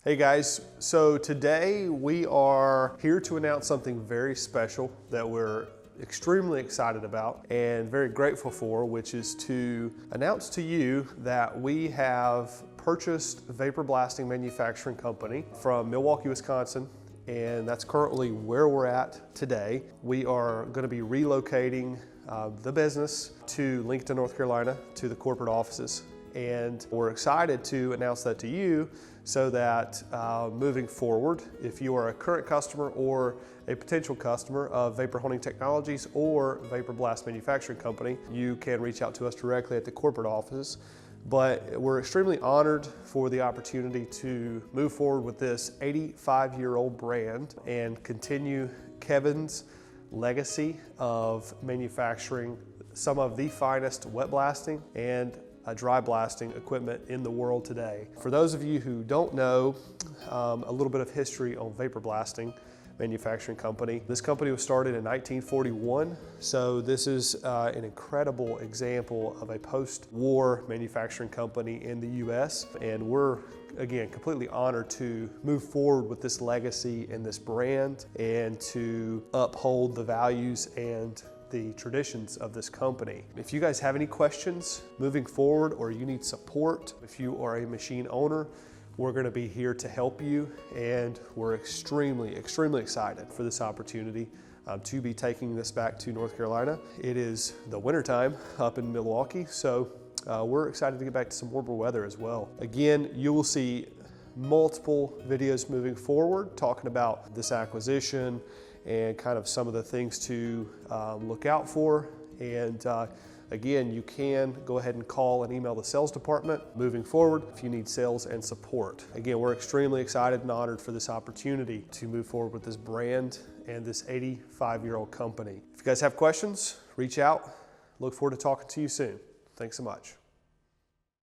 Hey guys, so today we are here to announce something very special that we're extremely excited about and very grateful for, which is to announce to you that we have purchased a vapor blasting manufacturing company from Milwaukee, Wisconsin, and that's currently where we're at today. We are going to be relocating the business to Lincoln, North Carolina, to the corporate offices. And we're excited to announce that to you so that moving forward, if you are a current customer or a potential customer of Vapor Honing Technologies or Vapor Blast Manufacturing Company, you can reach out to us directly at the corporate offices. But we're extremely honored for the opportunity to move forward with this 85-year-old brand and continue Kevin's legacy of manufacturing some of the finest wet blasting and dry blasting equipment in the world today. For those of you who don't know, a little bit of history on Vapor Blasting Manufacturing Company. This company was started in 1941, so this is an incredible example of a post-war manufacturing company in the US, and we're again completely honored to move forward with this legacy and this brand and to uphold the values and the traditions of this company. If you guys have any questions moving forward or you need support, if you are a machine owner, we're going to be here to help you, and we're extremely excited for this opportunity to be taking this back to North Carolina. It is the wintertime up in Milwaukee, so we're excited to get back to some warmer weather as well. Again, you will see multiple videos moving forward talking about this acquisition and kind of some of the things to look out for. And again, you can go ahead and call and email the sales department moving forward if you need sales and support. Again, we're extremely excited and honored for this opportunity to move forward with this brand and this 85-year-old company. If you guys have questions, reach out. Look forward to talking to you soon. Thanks so much.